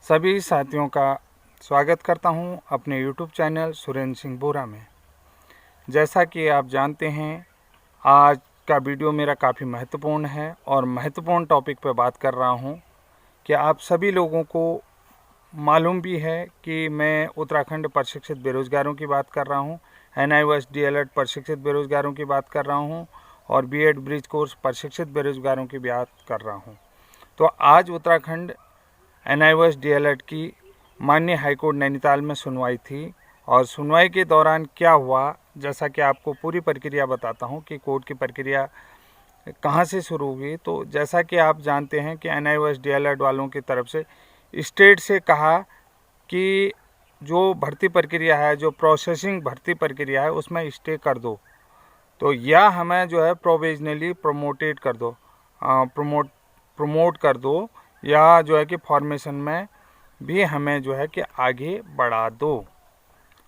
सभी साथियों का स्वागत करता हूं अपने YouTube चैनल सुरेंद्र सिंह बोरा में। जैसा कि आप जानते हैं, आज का वीडियो मेरा काफ़ी महत्वपूर्ण है और महत्वपूर्ण टॉपिक पर बात कर रहा हूं कि आप सभी लोगों को मालूम भी है कि मैं उत्तराखंड प्रशिक्षित बेरोज़गारों की बात कर रहा हूं, NIOS DLED प्रशिक्षित बेरोज़गारों की बात कर रहा हूं और B.Ed ब्रिज कोर्स प्रशिक्षित बेरोज़गारों की बात कर रहा हूं। तो आज उत्तराखंड NIOS DLED की माननीय हाईकोर्ट नैनीताल में सुनवाई थी और सुनवाई के दौरान क्या हुआ, जैसा कि आपको पूरी प्रक्रिया बताता हूं कि कोर्ट की प्रक्रिया कहां से शुरू हुई। तो जैसा कि आप जानते हैं कि NIOS DLED वालों की तरफ से स्टेट से कहा कि जो भर्ती प्रक्रिया है, जो प्रोसेसिंग भर्ती प्रक्रिया है, उसमें स्टे कर दो, तो या हमें जो है प्रोविजनली प्रमोटेड कर दो, प्रमोट कर दो, या जो है कि फॉर्मेशन में भी हमें जो है कि आगे बढ़ा दो।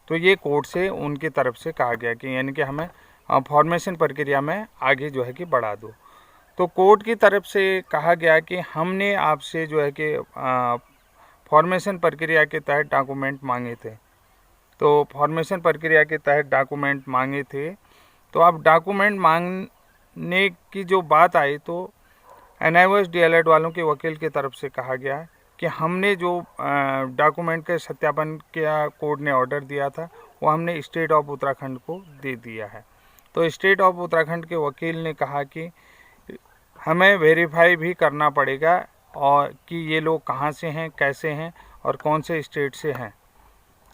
तो ये कोर्ट से उनकी तरफ से कहा गया कि यानी कि हमें फॉर्मेशन प्रक्रिया में आगे जो है कि बढ़ा दो। तो कोर्ट की तरफ से कहा गया कि हमने आपसे जो है कि फॉर्मेशन प्रक्रिया के तहत डॉक्यूमेंट मांगे थे। तो फॉर्मेशन प्रक्रिया के तहत डॉक्यूमेंट मांगे थे, तो अब डॉक्यूमेंट मांगने की जो बात आई तो NIOS DLED वालों के वकील की तरफ से कहा गया कि हमने जो डॉक्यूमेंट के सत्यापन का कोर्ट ने ऑर्डर दिया था वो हमने स्टेट ऑफ उत्तराखंड को दे दिया है। तो स्टेट ऑफ उत्तराखंड के वकील ने कहा कि हमें वेरीफाई भी करना पड़ेगा और कि ये लोग कहाँ से हैं, कैसे हैं और कौन से स्टेट से हैं।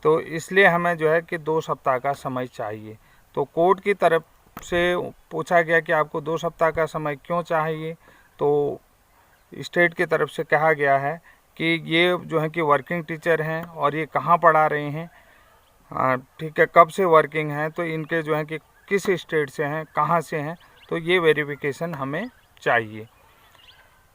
तो इसलिए हमें जो है कि 2 सप्ताह का समय चाहिए। तो कोर्ट की तरफ से पूछा गया कि आपको 2 सप्ताह का समय क्यों चाहिए। तो स्टेट की तरफ से कहा गया है कि ये जो है कि वर्किंग टीचर हैं और ये कहाँ पढ़ा रहे हैं, ठीक है, कब से वर्किंग हैं, तो इनके जो है कि किस स्टेट से हैं, कहाँ से हैं, तो ये वेरिफिकेशन हमें चाहिए।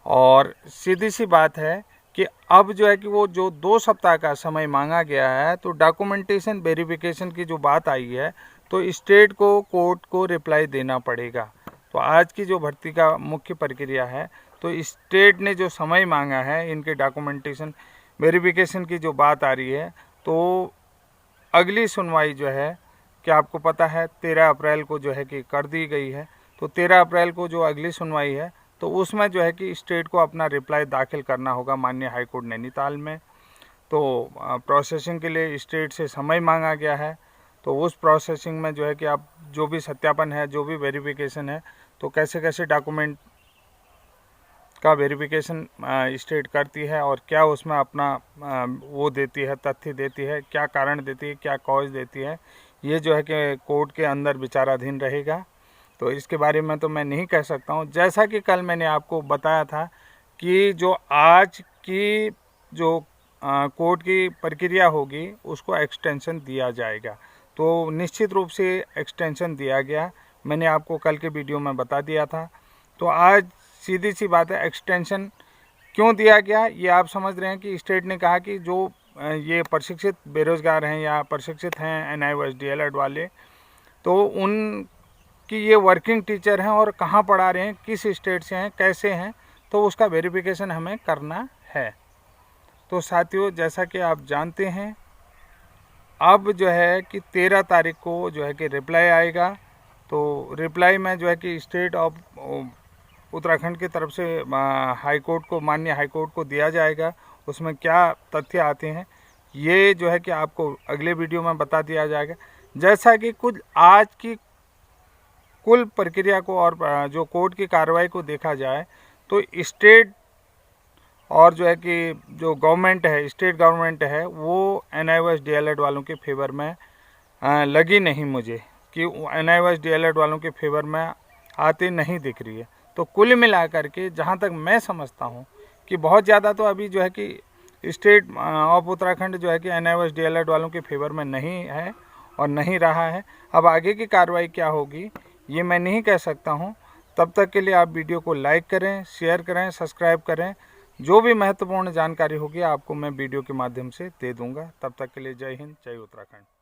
और सीधी सी बात है कि अब जो है कि वो जो 2 सप्ताह का समय मांगा गया है, तो डॉक्यूमेंटेशन वेरिफिकेशन की जो बात आई है, तो स्टेट को कोर्ट को रिप्लाई देना पड़ेगा। तो आज की जो भर्ती का मुख्य प्रक्रिया है, तो स्टेट ने जो समय मांगा है इनके डॉक्यूमेंटेशन वेरिफिकेशन की जो बात आ रही है, तो अगली सुनवाई जो है कि आपको पता है 13 अप्रैल को जो है कि कर दी गई है। तो 13 अप्रैल को जो अगली सुनवाई है, तो उसमें जो है कि स्टेट को अपना रिप्लाई दाखिल करना होगा माननीय हाईकोर्ट नैनीताल में। तो प्रोसेसिंग के लिए स्टेट से समय मांगा गया है। तो उस प्रोसेसिंग में जो है कि आप जो भी सत्यापन है, जो भी वेरिफिकेशन है, तो कैसे कैसे डॉक्यूमेंट का वेरिफिकेशन स्टेट करती है और क्या उसमें अपना वो देती है, तथ्य देती है, क्या कारण देती है, क्या कॉज देती है, ये जो है कि कोर्ट के अंदर विचाराधीन रहेगा। तो इसके बारे में तो मैं नहीं कह सकता हूँ। जैसा कि कल मैंने आपको बताया था कि जो आज की जो कोर्ट की प्रक्रिया होगी उसको एक्सटेंशन दिया जाएगा। तो निश्चित रूप से एक्सटेंशन दिया गया, मैंने आपको कल के वीडियो में बता दिया था। तो आज सीधी सी बात है, एक्सटेंशन क्यों दिया गया ये आप समझ रहे हैं कि स्टेट ने कहा कि जो ये प्रशिक्षित बेरोज़गार हैं या प्रशिक्षित हैं NIOS DLED वाले, तो उनकी ये वर्किंग टीचर हैं और कहाँ पढ़ा रहे हैं, किस स्टेट से हैं, कैसे हैं, तो उसका वेरिफिकेशन हमें करना है। तो साथियों, जैसा कि आप जानते हैं, अब जो है कि 13 तारीख को जो है कि रिप्लाई आएगा। तो रिप्लाई में जो है कि स्टेट ऑफ उत्तराखंड की तरफ से हाई कोर्ट को, माननीय हाई कोर्ट को दिया जाएगा। उसमें क्या तथ्य आते हैं ये जो है कि आपको अगले वीडियो में बता दिया जाएगा। जैसा कि कुछ आज की कुल प्रक्रिया को और जो कोर्ट की कार्रवाई को देखा जाए, तो स्टेट और जो है कि जो गवर्नमेंट है, स्टेट गवर्नमेंट है, वो NIOS DLED वालों के फेवर में लगी नहीं मुझे, कि NIOS DLED वालों के फेवर में आती नहीं दिख रही है। तो कुल मिलाकर के जहाँ तक मैं समझता हूँ कि बहुत ज़्यादा तो अभी जो है कि स्टेट ऑफ उत्तराखंड जो है कि NIOS DLED वालों के फेवर में नहीं है और नहीं रहा है। अब आगे की कार्रवाई क्या होगी ये मैं नहीं कह सकता हूँ। तब तक के लिए आप वीडियो को लाइक करें, शेयर करें, सब्सक्राइब करें। जो भी महत्वपूर्ण जानकारी होगी आपको मैं वीडियो के माध्यम से दे दूँगा। तब तक के लिए जय हिंद, जय उत्तराखंड।